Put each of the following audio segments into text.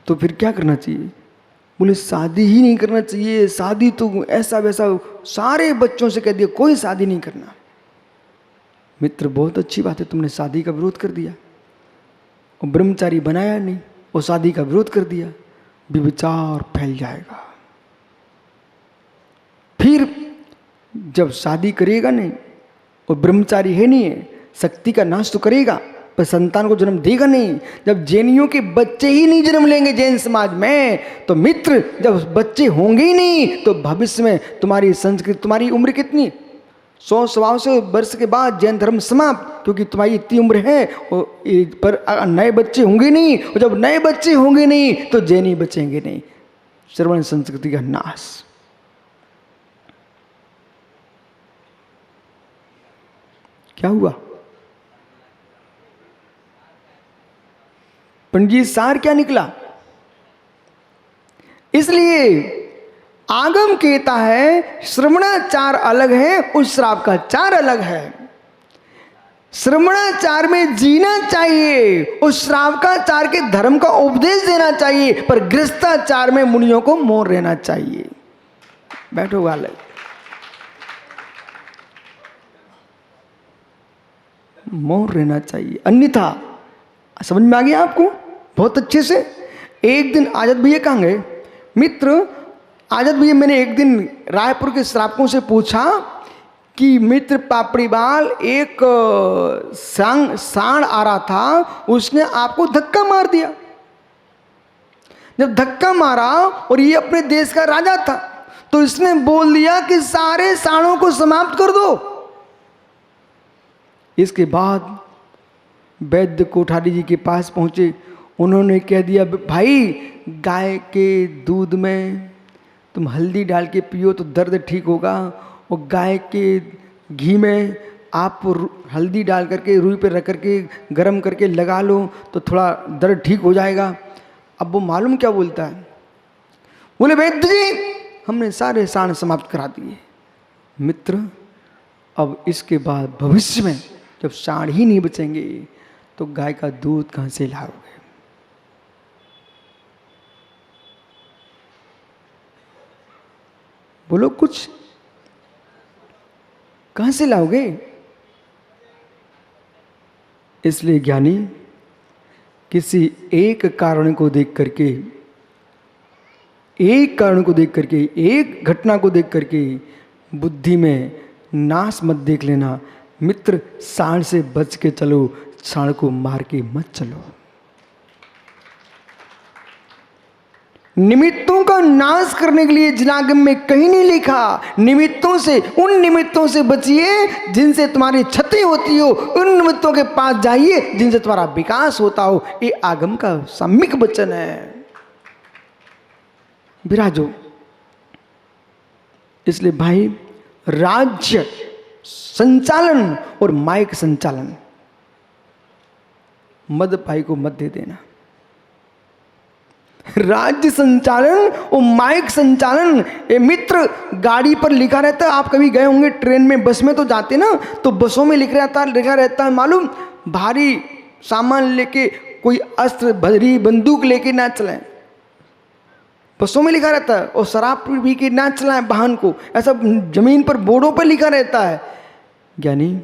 तो फिर क्या करना चाहिए? बोले शादी ही नहीं करना चाहिए, शादी तो ऐसा वैसा, सारे बच्चों से कह दिया कोई शादी नहीं करना। मित्र बहुत अच्छी बात है, तुमने शादी का विरोध कर दिया, और ब्रह्मचारी बनाया नहीं, और शादी का विरोध कर दिया, विचार फैल जाएगा। फिर जब शादी करेगा नहीं और ब्रह्मचारी है नहीं है, शक्ति का नाश तो करेगा पर संतान को जन्म देगा नहीं। जब जैनियों के बच्चे ही नहीं जन्म लेंगे जैन समाज में, तो मित्र जब बच्चे होंगे ही नहीं तो भविष्य में तुम्हारी संस्कृति, तुम्हारी उम्र कितनी 100-125 वर्ष के बाद जैन धर्म समाप्त, क्योंकि तुम्हारी इतनी उम्र है। पर नए बच्चे होंगे नहीं, और जब नए बच्चे होंगे नहीं तो जैनी बचेंगे नहीं। श्रवण संस्कृति का नाश। क्या हुआ पंडित जी, सार क्या निकला? इसलिए आगम कहता है श्रवणाचार अलग है, उस श्राप का चार अलग है। श्रवणाचार में जीना चाहिए, उस श्रावकाचार के धर्म का उपदेश देना चाहिए, पर गृहस्थाचार में मुनियों को मौन रहना चाहिए। बैठो वाले, मौन रहना चाहिए, अन्यथा। समझ में आ गया आपको बहुत अच्छे से? एक दिन आजाद भैया कहाँ गए? मित्र आजाद भैया, मैंने एक दिन रायपुर के श्रावकों से पूछा कि मित्र पापड़ी बाल, एक सांड आ रहा था, उसने आपको धक्का मार दिया। जब धक्का मारा और ये अपने देश का राजा था, तो इसने बोल दिया कि सारे सांडों को समाप्त कर दो। इसके बाद वैद्य कोठारी जी के पास पहुंचे, उन्होंने कह दिया भाई गाय के दूध में तुम हल्दी डाल के पियो तो दर्द ठीक होगा, और गाय के घी में आप हल्दी डाल करके रुई पे रख करके गर्म करके लगा लो तो थोड़ा दर्द ठीक हो जाएगा। अब वो मालूम क्या बोलता है? बोले वैद्य जी हमने सारे सांड समाप्त करा दिए। मित्र अब इसके बाद भविष्य में जब सांड ही नहीं बचेंगे तो गाय का दूध कहां से लाओगे? बोलो कुछ, कहां से लाओगे? इसलिए ज्ञानी किसी एक कारण को देख करके, एक कारण को देख करके, एक घटना को देख करके बुद्धि में नाश मत देख लेना। मित्र सांड से बच के चलो, सांड को मार के मत चलो। निमित्तों का नाश करने के लिए जिनागम में कहीं नहीं लिखा। निमित्तों से, उन निमित्तों से बचिए जिनसे तुम्हारी क्षति होती हो, उन निमित्तों के पास जाइए जिनसे तुम्हारा विकास होता हो। ये आगम का सम्यक वचन है। विराजो। इसलिए भाई राज्य संचालन और माइक संचालन मद पाई को मत दे देना। राज्य संचालन और माइक संचालन, ये मित्र गाड़ी पर लिखा रहता है। आप कभी गए होंगे ट्रेन में, बस में तो जाते ना, तो बसों में लिखा रहता है मालूम, भारी सामान लेके, कोई अस्त्र भरी बंदूक लेके ना चलाएं। बसों में लिखा रहता है। और शराब पी के ना चलाएं वाहन को, ऐसा जमीन पर बोर्डों पर लिखा रहता है। यानी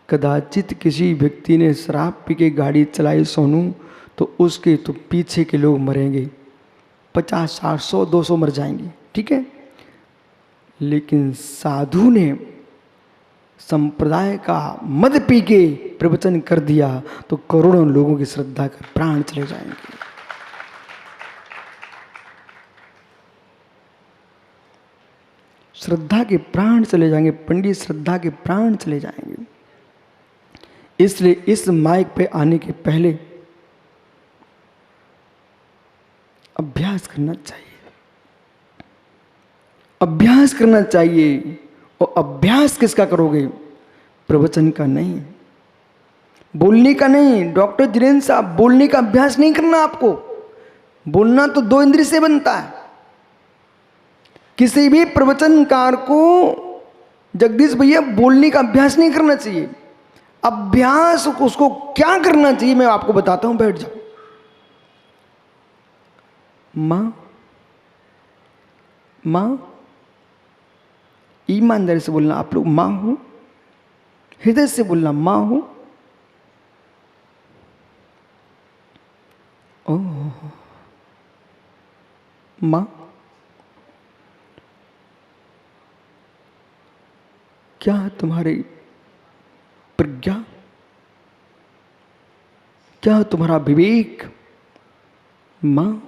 कदाचित किसी व्यक्ति ने शराब पी के गाड़ी चलाई सोनू, तो उसके तो पीछे के लोग मरेंगे, 50, 60, 100, 200 मर जाएंगे, ठीक है। लेकिन साधु ने संप्रदाय का मद पी के प्रवचन कर दिया तो करोड़ों लोगों की श्रद्धा के प्राण चले जाएंगे। श्रद्धा के प्राण चले जाएंगे पंडित, श्रद्धा के प्राण चले जाएंगे। इसलिए इस माइक पे आने के पहले अभ्यास करना चाहिए, अभ्यास करना चाहिए। और अभ्यास किसका करोगे? प्रवचन का नहीं, बोलने का नहीं। डॉक्टर जिनेन्द्र साहब, बोलने का अभ्यास नहीं करना आपको। बोलना तो 2 इंद्रिय से बनता है। किसी भी प्रवचनकार को, जगदीश भैया, बोलने का अभ्यास नहीं करना चाहिए। अभ्यास उसको क्या करना चाहिए मैं आपको बताता हूं, बैठ जाओ। माँ, माँ, ईमानदारी से बोलना, आप लोग माँ हो, हृदय से बोलना माँ हो। ओह माँ, क्या तुम्हारी प्रज्ञा, क्या तुम्हारा विवेक माँ?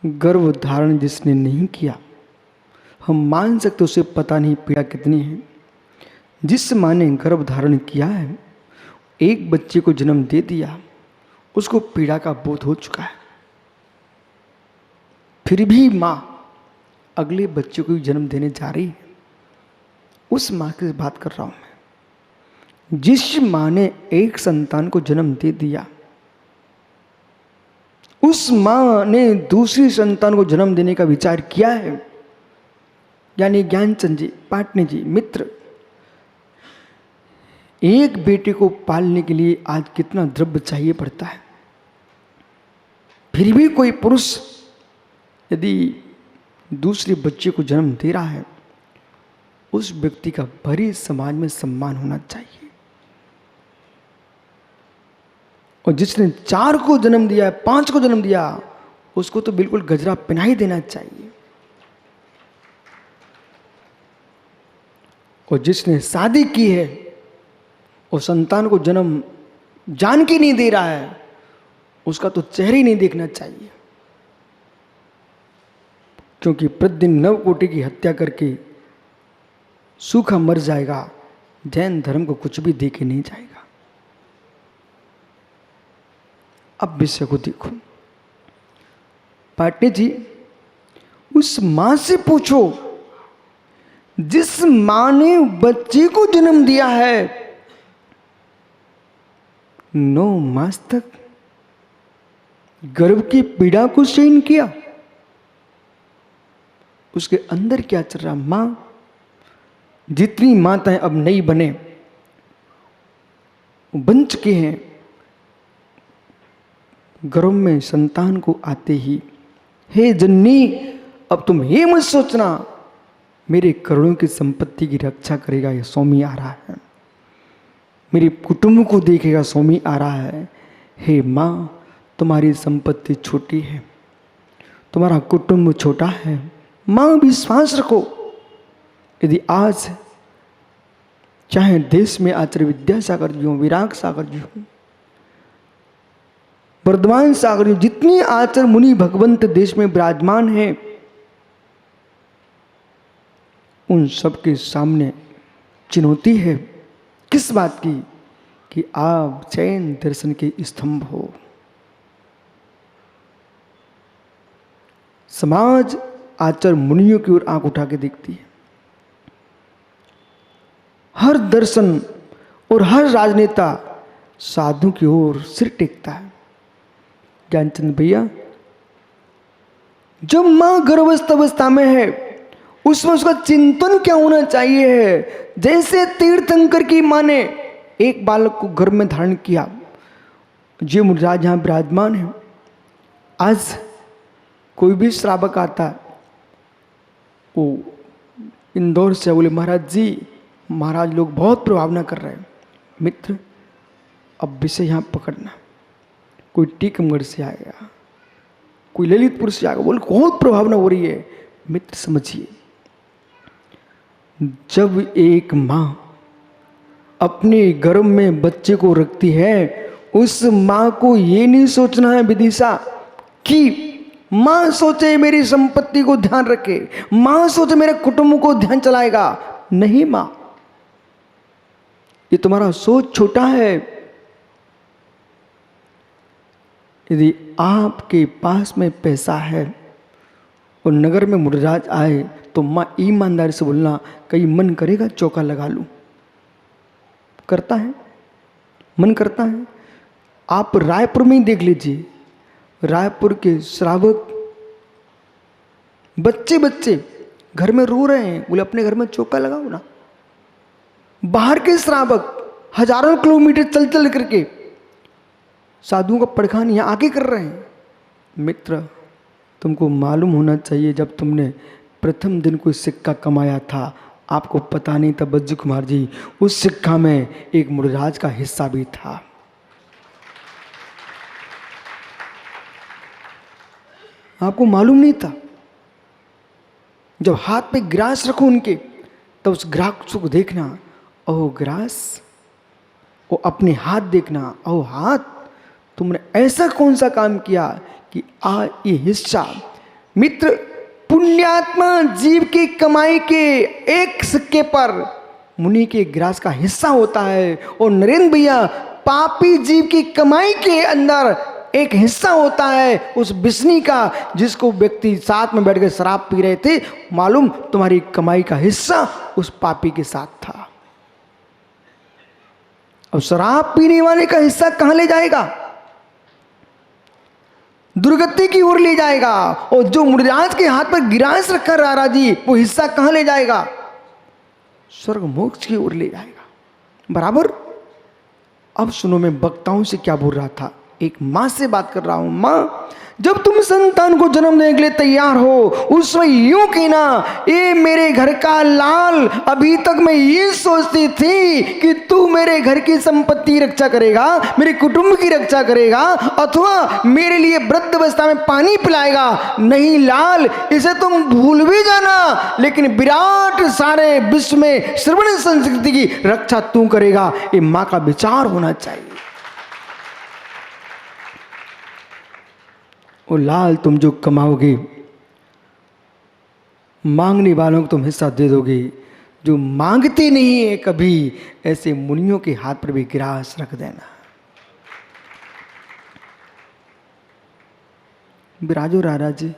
गर्भ धारण जिसने नहीं किया, हम मान सकते उसे पता नहीं पीड़ा कितनी है। जिस माँ ने गर्भ धारण किया है, एक बच्चे को जन्म दे दिया, उसको पीड़ा का बोध हो चुका है। फिर भी माँ अगले बच्चे को भी जन्म देने जा रही है। उस माँ की बात कर रहा हूं मैं। जिस माँ ने एक संतान को जन्म दे दिया, उस माँ ने दूसरी संतान को जन्म देने का विचार किया है। यानी ज्ञानचंद जी, पाटनी जी, मित्र, एक बेटे को पालने के लिए आज कितना द्रव्य चाहिए पड़ता है। फिर भी कोई पुरुष यदि दूसरे बच्चे को जन्म दे रहा है, उस व्यक्ति का भरी समाज में सम्मान होना चाहिए। और जिसने 4 को जन्म दिया है, 5 को जन्म दिया, उसको तो बिल्कुल गजरा पहना ही देना चाहिए। और जिसने शादी की है और संतान को जन्म जान के नहीं दे रहा है, उसका तो चेहरा ही नहीं देखना चाहिए। क्योंकि प्रतिदिन 9 कोटि की हत्या करके सूखा मर जाएगा, जैन धर्म को कुछ भी दे के नहीं जाएगा। अब विषय को देखो पाटनी जी, उस मां से पूछो जिस मां ने बच्चे को जन्म दिया है, 9 मास तक गर्भ की पीड़ा को सहन किया, उसके अंदर क्या चल रहा? मां, जितनी माताएं अब नहीं बने, बन चुके हैं, गर्भ में संतान को आते ही, हे जननी, अब तुम ये मत सोचना मेरे करोड़ों की संपत्ति की रक्षा करेगा ये स्वामी आ रहा है, मेरे कुटुंब को देखेगा स्वामी आ रहा है। हे मां, तुम्हारी संपत्ति छोटी है, तुम्हारा कुटुंब छोटा है, मां विश्वास रखो। यदि आज चाहे देश में आचार्य विद्यासागर जी हो, विराग सागर जी हो, वर्धमान सागर जी, जितनी आचार्य मुनि भगवंत देश में विराजमान हैं, उन सबके सामने चुनौती है किस बात की? कि आप जैन दर्शन के स्तंभ हो। समाज आचार्य मुनियों की ओर आंख उठा के देखती है। हर दर्शन और हर राजनेता साधु की ओर सिर टेकता है। ज्ञानचंद भैया, जब मां गर्भस्थ अवस्था में है, उसमें उसका चिंतन क्या होना चाहिए है? जैसे तीर्थंकर की मां ने एक बालक को गर्भ में धारण किया, जो मुनिराज यहां विराजमान है। आज कोई भी श्रावक आता, वो इंदौर से बोले, महाराज जी, महाराज लोग बहुत प्रभावना कर रहे हैं। मित्र, अब विषय यहां पकड़ना। कोई टीकमगढ़ से आएगा, कोई ललितपुर से आएगा, बोले बहुत प्रभावना हो रही है। मित्र समझिए, जब एक मां अपने गर्भ में बच्चे को रखती है, उस मां को ये नहीं सोचना है विदिशा कि मां सोचे मेरी संपत्ति को ध्यान रखे, मां सोचे मेरे कुटुंब को ध्यान चलाएगा। नहीं मां, ये तुम्हारा सोच छोटा है। यदि आपके पास में पैसा है और नगर में मुनिराज आए, तो मां ईमानदारी से बोलना, कहीं मन करेगा चौका लगा लूं? करता है, मन करता है। आप रायपुर में ही देख लीजिए, रायपुर के श्रावक बच्चे बच्चे घर में रो रहे हैं, बोले अपने घर में चौका लगाओ ना। बाहर के श्रावक हजारों किलोमीटर चल चल करके साधुओं का पड़खान यहाँ आके कर रहे हैं। मित्र, तुमको मालूम होना चाहिए, जब तुमने प्रथम दिन कोई सिक्का कमाया था, आपको पता नहीं था बज्जू कुमार जी, उस सिक्का में एक मुनिराज का हिस्सा भी था। आपको मालूम नहीं था। जब हाथ पे ग्रास रखो उनके, तब उस ग्रास को देखना, ओह ग्रास, वो अपने हाथ देखना, ओह हाथ, तुमने ऐसा कौन सा काम किया कि ये हिस्सा। मित्र, पुण्यात्मा जीव की कमाई के एक सिक्के पर मुनि के ग्रास का हिस्सा होता है, और नरेंद्र भैया पापी जीव की कमाई के अंदर एक हिस्सा होता है उस बिस्नी का, जिसको व्यक्ति साथ में बैठ कर शराब पी रहे थे। मालूम, तुम्हारी कमाई का हिस्सा उस पापी के साथ था। अब शराब पीने वाले का हिस्सा कहां ले जाएगा? दुर्गति की ओर ले जाएगा। और जो मुनिराज के हाथ पर गिरास रखा रारा जी, वो हिस्सा कहां ले जाएगा? स्वर्ग मोक्ष की ओर ले जाएगा। बराबर। अब सुनो, मैं वक्ताओं से क्या बोल रहा था, एक माँ से बात कर रहा हूं। माँ, जब तुम संतान को जन्म देने के लिए तैयार हो, उस समय यूं कहना, ये मेरे घर का लाल, अभी तक मैं ये सोचती थी कि तू मेरे घर की संपत्ति रक्षा करेगा, मेरे कुटुंब की रक्षा करेगा, अथवा मेरे लिए वृद्ध अवस्था में पानी पिलाएगा। नहीं लाल, इसे तुम भूल भी जाना, लेकिन विराट सारे विश्व में श्रवण संस्कृति की रक्षा तू करेगा। ये माँ का विचार होना चाहिए। ओ लाल, तुम जो कमाओगे, मांगने वालों को तुम हिस्सा दे दोगे, जो मांगते नहीं है कभी, ऐसे मुनियों के हाथ पर भी ग्रास रख देना। विराजो राजा जी,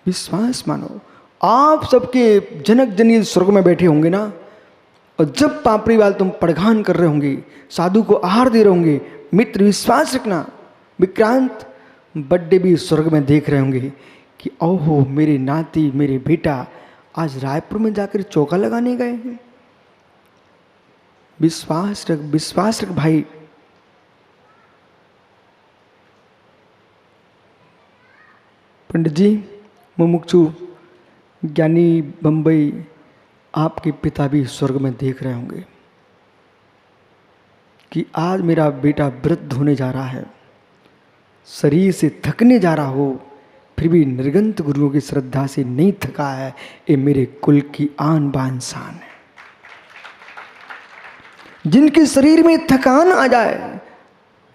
विश्वास मानो, आप सबके जनक जनी स्वर्ग में बैठे होंगे ना, और जब पापड़ी वाल तुम पड़घान कर रहे होंगे, साधु को आहार दे रहे होंगे, मित्र विश्वास रखना, विक्रांत बड्डे भी स्वर्ग में देख रहे होंगे कि ओहो मेरे नाती, मेरे बेटा आज रायपुर में जाकर चौका लगाने गए हैं। विश्वास रख, विश्वास रख भाई। पंडित जी, मुमुक्षु ज्ञानी बंबई, आपके पिता भी स्वर्ग में देख रहे होंगे कि आज मेरा बेटा वृद्ध होने जा रहा है, शरीर से थकने जा रहा हो, फिर भी निर्गंत गुरुओं की श्रद्धा से नहीं थका है। ये मेरे कुल की आन बान शान है। जिनके शरीर में थकान आ जाए,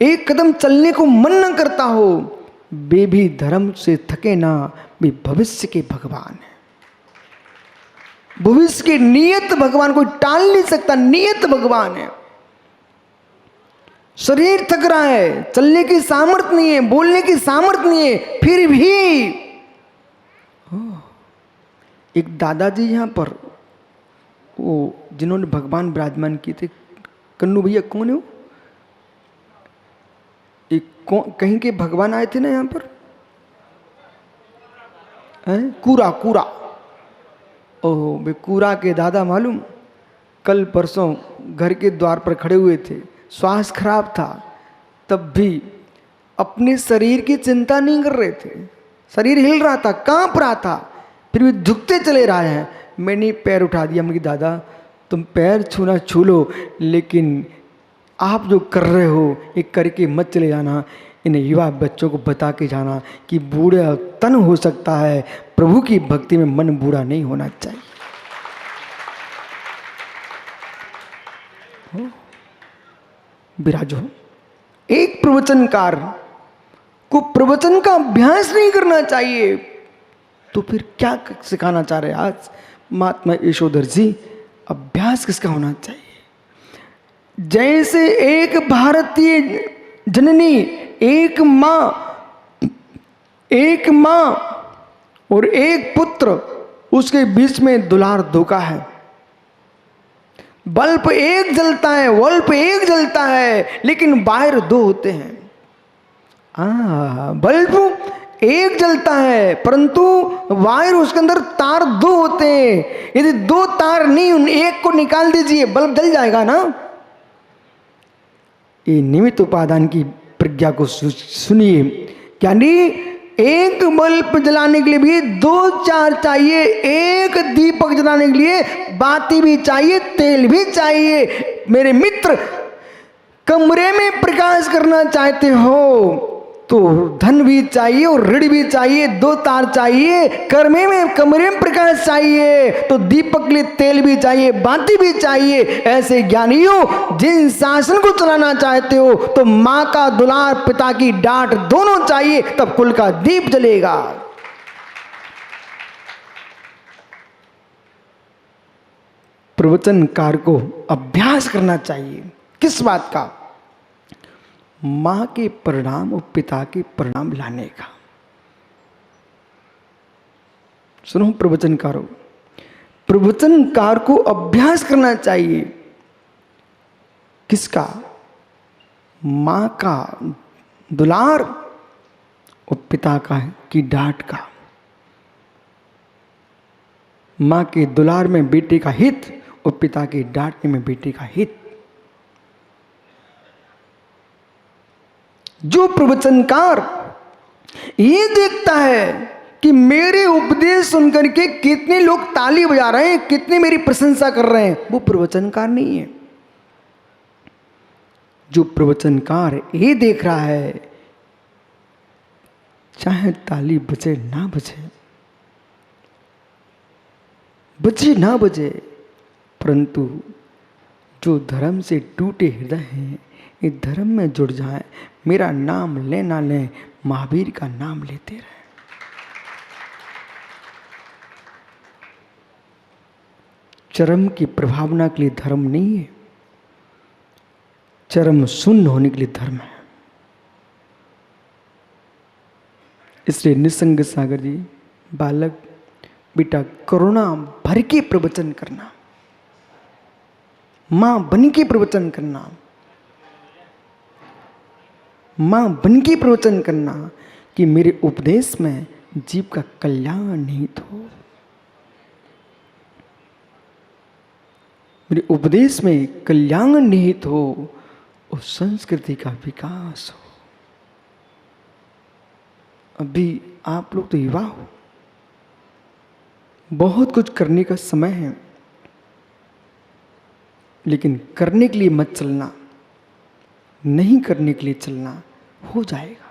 एक कदम चलने को मन न करता हो, वे भी धर्म से थके ना, वे भविष्य के भगवान है। भविष्य के नियत भगवान को टाल नहीं सकता, नियत भगवान है। शरीर थक रहा है, चलने की सामर्थ्य नहीं है, बोलने की सामर्थ्य नहीं है, फिर भी एक दादाजी यहाँ पर, वो जिन्होंने भगवान विराजमान किए थे, कन्नू भैया कौन है वो? एक कहीं के भगवान आए थे ना यहाँ पर, कूरा कूरा। ओह, वे कूरा के दादा मालूम, कल परसों घर के द्वार पर खड़े हुए थे, स्वास्थ्य खराब था, तब भी अपने शरीर की चिंता नहीं कर रहे थे। शरीर हिल रहा था, कांप रहा था, फिर भी झुकते चले रहे हैं। मैंने पैर उठा दिया, मैंने कहा दादा तुम पैर छूना छू लो, लेकिन आप जो कर रहे हो ये करके मत चले जाना। इन युवा बच्चों को बता के जाना कि बूढ़ा तन हो सकता है, प्रभु की भक्ति में मन बूढ़ा नहीं होना चाहिए। विराजो, एक प्रवचनकार को प्रवचन का अभ्यास नहीं करना चाहिए, तो फिर क्या सिखाना चाह रहे आज महात्मा यशोधर जी? अभ्यास किसका होना चाहिए? जैसे एक भारतीय जननी, एक माँ और एक पुत्र, उसके बीच में दुलार धोखा है। बल्ब एक जलता है, बल्ब एक जलता है, लेकिन वायर दो होते हैं। बल्ब एक जलता है, परंतु वायर, उसके अंदर तार दो होते हैं। यदि दो तार नहीं, एक को निकाल दीजिए, बल्ब जल जाएगा ना। ये निमित्त उपादान की प्रज्ञा को सुनिए। यानी एक बल्ब जलाने के लिए भी 2-4 चाहिए, एक दीपक जलाने के लिए बाती भी चाहिए, तेल भी चाहिए। मेरे मित्र, कमरे में प्रकाश करना चाहते हो तो धन भी चाहिए और ऋण भी चाहिए, 2 तार चाहिए। कमरे में प्रकाश चाहिए तो दीपक के लिए तेल भी चाहिए, बाती भी चाहिए। ऐसे ज्ञानियों, जिन शासन को चलाना चाहते हो तो माँ का दुलार, पिता की डांट दोनों चाहिए, तब कुल का दीप जलेगा। प्रवचनकार को अभ्यास करना चाहिए। किस बात का? मां के परिणाम और पिता के परिणाम लाने का। सुनो प्रवचनकारों, प्रवचनकार को अभ्यास करना चाहिए। किसका? मां का दुलार और पिता का की डांट का। मां के दुलार में बेटे का हित और पिता के डांटने में बेटे का हित। जो प्रवचनकार ये देखता है कि मेरे उपदेश सुनकर के कितने लोग ताली बजा रहे हैं, कितने मेरी प्रशंसा कर रहे हैं, वो प्रवचनकार नहीं है। जो प्रवचनकार ये देख रहा है, चाहे ताली बजे ना बजे, बजे ना बजे, परंतु जो धर्म से टूटे हृदय हैं, ये धर्म में जुड़ जाए, मेरा नाम ले ना ले, महावीर का नाम लेते रहे। चरम की प्रभावना के लिए धर्म नहीं है, चरम शून्य होने के लिए धर्म है। इसलिए निसंग सागर जी, बालक बेटा करुणा भर के प्रवचन करना, मां बन के प्रवचन करना, मां बन के प्रवचन करना कि मेरे उपदेश में जीव का कल्याण निहित हो, मेरे उपदेश में कल्याण निहित हो और संस्कृति का विकास हो। अभी आप लोग तो युवा हो, बहुत कुछ करने का समय है, लेकिन करने के लिए मत चलना, नहीं करने के लिए चलना, हो जाएगा।